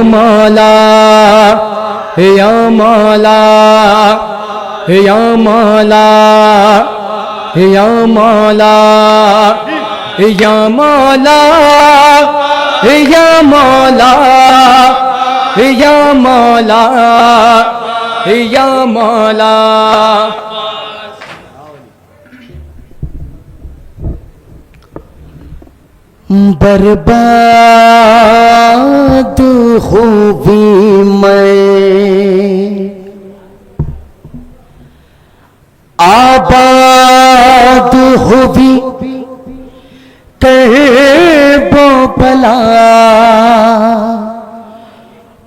مولا یا مولا یا مولا یا مولا یا مولا یا مولا یا مولا یا مولا برباد ہوئی میں آباد ہوئی کرب و بلا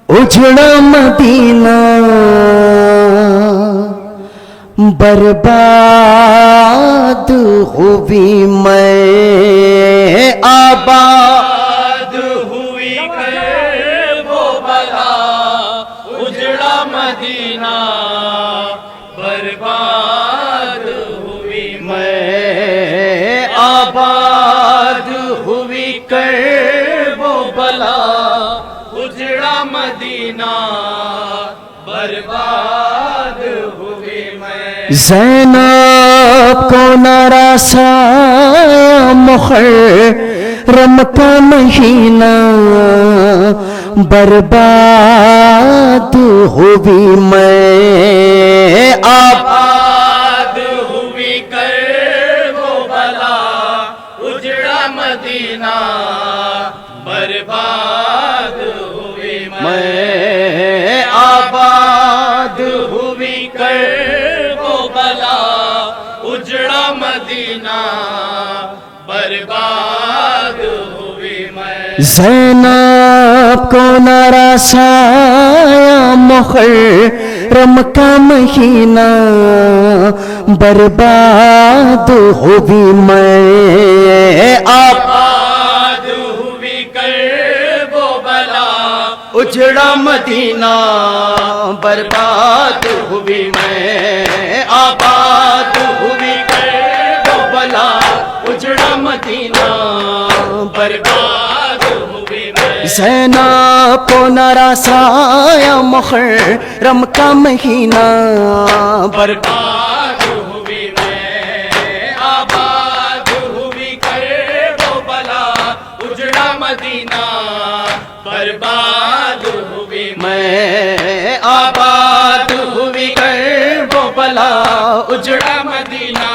اجڑا مدینہ برباد ہوئی میں آباد ہوئی کرب و بلا اجڑا مدینہ برباد ہوئی میں آباد ہوئی کرب و بلا اجڑا مدینہ برباد ہوئی میں زینب کو نراسا محرم کا مہینہ برباد ہوئی میں آباد ہوئی کرب و بلا اجڑا مدینہ برباد ہوئی میں آباد ہوئی کرب و بلا اجڑا مدینہ برباد ہوئی میں زینب کو نراسا محرم کا مہینہ برباد ہوئی میں آباد ہوئی کرب و بلا اجڑا مدینہ برباد ہوئی میں آباد ہوئی کرب و بلا اجڑا مدینہ برباد ہوئی میں زینب کو نراسا محرم کا مہینہ برباد ہوئی میں آباد ہوئی کرب و بلا اجڑا مدینہ برباد ہوئی میں آباد ہوئی کرب و بلا اجڑا مدینہ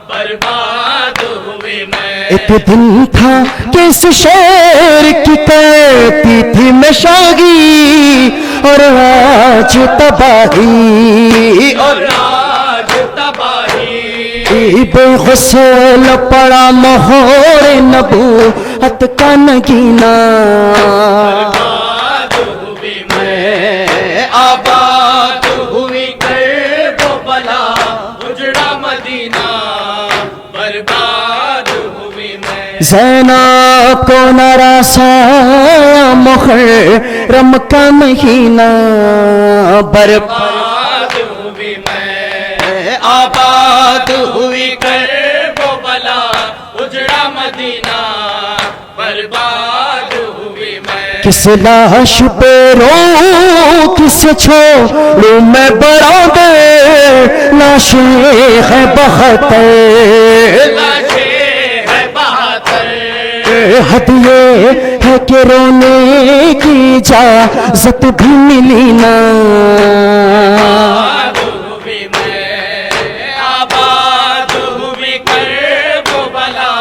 برباد ہوئی میں ایک دن تھا کہ اس شعر کی کرتی تھی مشاغی اور آج تباہی اور آج تباہی بے غسل پڑا مہور نبوت کا نگینہ برباد ہوئی میں آباد ہوئی کرب و بلا اجڑا مدینہ برباد ہوئی میں زینب کو نراسا محرم کا مہینہ برباد ہوئی میں آباد ہوئی کرب و بلا اجڑا مدینہ برباد ہوئی میں کس لاش پہ رو کس چھوڑوں میں برادر لاشیں ہے بہتر حد یہ ہے کہ رونے کی اجازت بھی ملی نا آباد ہوئی میں آباد ہوئی کرب و بلا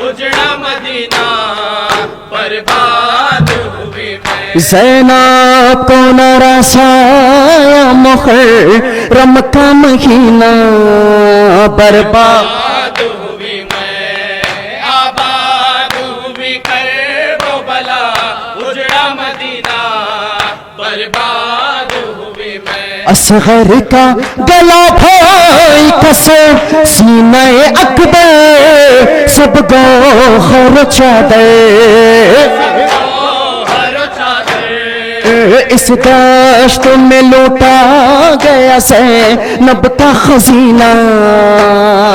اجڑا مدینہ برباد ہوئی میں زینب کو نراسا محرم کا مہینہ برباد ہوئی میں آباد ہوئی کرب و بلا اجڑا مدینہ برباد ہوئی میں اصغر کا گلا بھائی کسر سینہ اکبر سب گوہر چادر اس دشت میں لوٹا گیا زینب کا خزینہ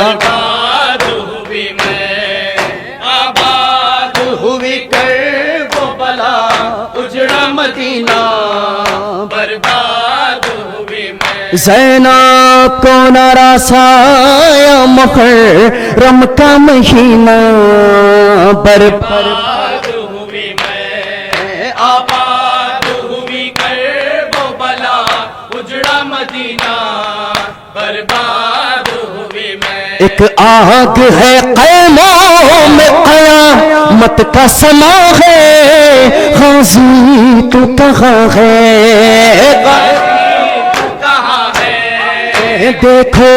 آباد ہوئی میں آباد ہوئی کرب و بلا اجڑا مدینہ برباد ہوئی میں زینب کو نراسایا محرم کا مہینہ برباد ہوئی میں آباد ہوئی کربلا اجڑا مدینہ برباد ہوئی میں ایک آگ ہے قیموں میں قیامت کا سما ہے غازی تو کہاں ہے کہاں ہے دیکھو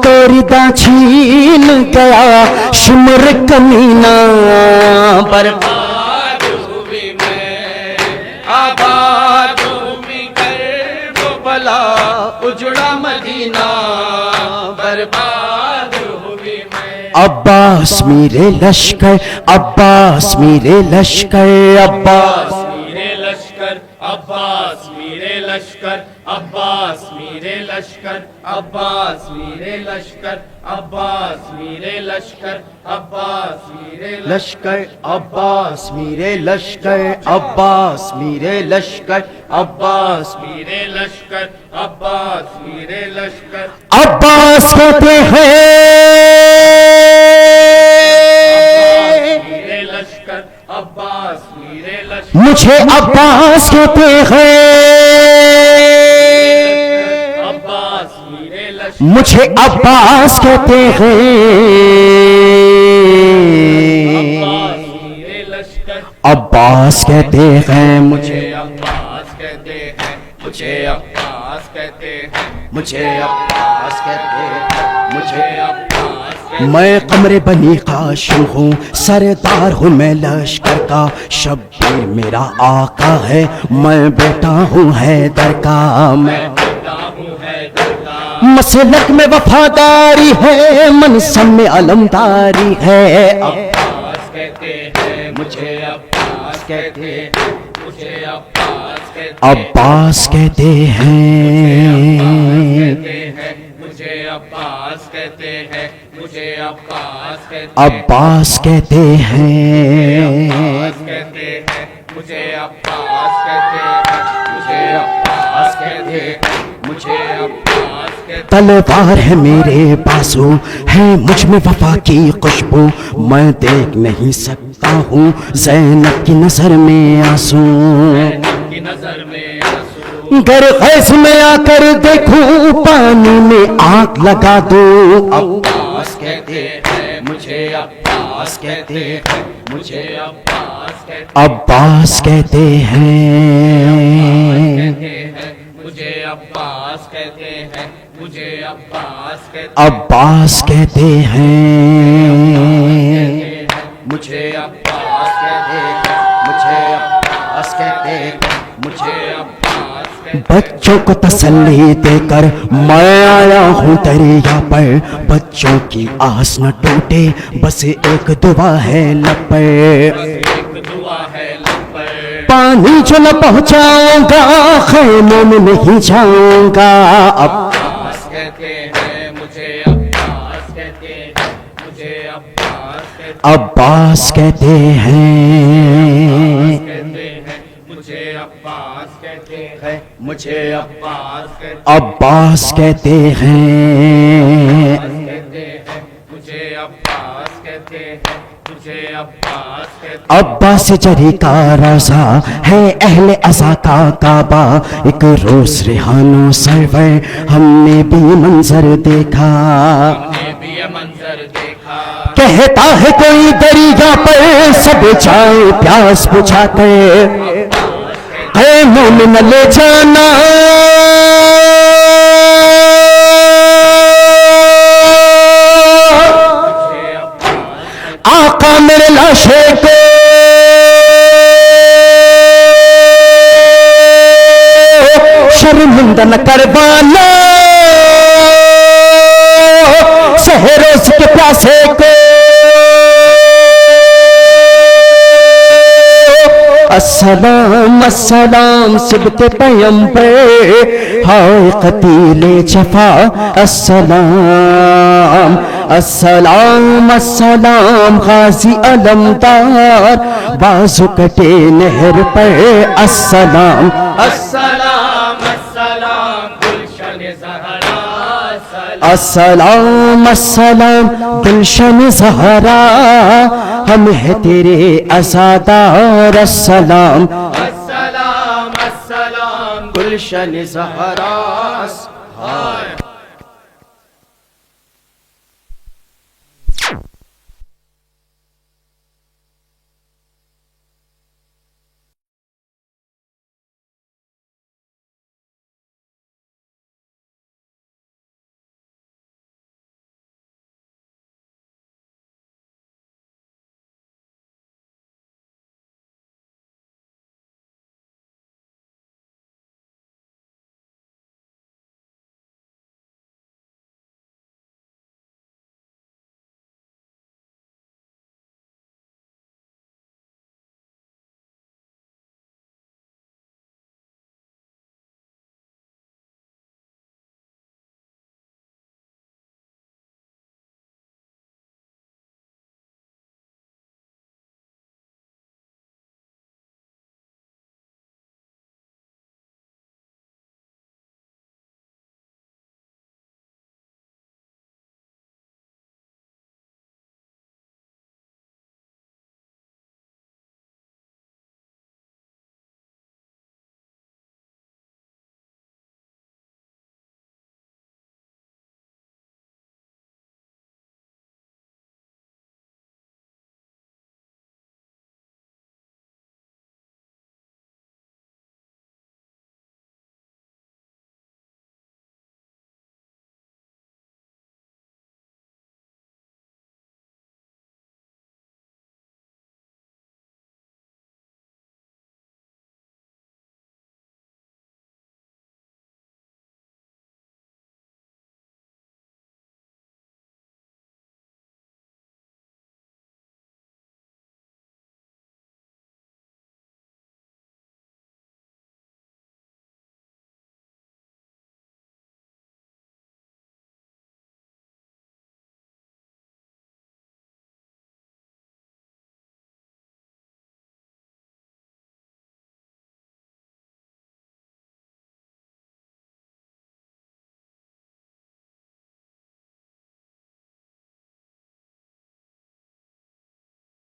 توریدہ چھین گیا شمر کمینہ برباد ہوئی میں آباد ہوئی کربلا اجڑا مدینہ برباد ہوئی میں عباس میرے لشکر عباس میرے لشکر عباس میرے لشکر عباس میرے لشکر عباس میرے لشکر عباس میرے لشکر عباس میرے لشکر عباس میرے لشکر عباس میرے لشکر عباس میرے لشکر عباس میرے لشکر عباس میرے لشکر عباس کہتے ہیں میرے لشکر عباس میرے لشکر مجھے عباس کہتے ہیں عباس میرے لشکر مجھے عباس کہتے ہیں عباس میرے لشکر عباس کہتے ہیں مجھے مجھے عباس کہتے ہیں مجھے عباس کہتے ہیں مجھے عباس کہتے ہیں مجھے عباس کہتے میں قمر بنی قاسم ہوں سردار ہوں میں لشکر کا شبیر میرا آقا ہے میں بیٹا ہوں حیدر کا میں بیٹا ہوں حیدر کا مسلک میں وفاداری ہے منصب میں علمداری ہے عباس کہتے ہیں مجھے عباس کہتے ہیں مجھے عباس کہتے ہیں عباس کہتے ہیں مجھے عباس کہتے ہیں مجھے عباس کہتے ہیں عباس کہتے ہیں عباس کہتے ہیں مجھے عباس کہتے ہیں مجھے عباس کہتے ہیں مجھے عباس کہتے ہیں تلوار ہے میرے بازو ہے مجھ میں وفا کی خوشبو میں دیکھ نہیں سکتا ہوں زینب کی نظر میں آنسو کی نظر میں آنسو گر خیز میں آ کر دیکھوں پانی میں آگ لگا دوں عباس کہتے ہیں مجھے عباس کہتے ہیں مجھے عباس کہتے عباس کہتے ہیں ہیں مجھے عباس کہتے ہیں مجھے عباس کہتے عباس کہتے ہیں مجھے عباس کہتے ہیں مجھے عباس کہتے ہیں مجھے عباس کہتے بچوں کو تسلی دے کر میں آیا ہوں دریا پر بچوں کی آس نہ ٹوٹے بس ایک دعا ہے لب پر ایک دعا ہے لب پر پانی جو نہ پہنچاؤں گا خیموں میں نہیں جاؤں گا عباس کہتے ہیں مجھے عباس کہتے ہیں مجھے عباس کہتے عباس کہتے ہیں کہتے ہیں مجھے عباس کہتے ہیں مجھے عباس کہتے عباس کہتے ہیں کہتے ہیں مجھے عباس کہتے ہیں مجھے عباس کہتے عباس جری کا روزہ ہے اہل عزا کا کعبہ ایک روز ریحانوں سرور ہم نے بھی منظر دیکھا نے بھی یہ منظر دیکھا کہتا ہے کوئی دریا پر سب جائے پیاس بجھاتے خیموں میں نہ لے جانا آقا میرے لاشے کو شرمندہ نہ کروانا سحروز کے پیاسے کو السلام السلام سبت پیمبر ہائے قتیل جفا السلام السلام السلام غازی علمدار بازو کٹے نہر پر السلام السلام السلام گلشن زہرا السلام السلام گلشن زہرا ہم ہے تیرے عزادار السلام السلام السلام گلشن زہرا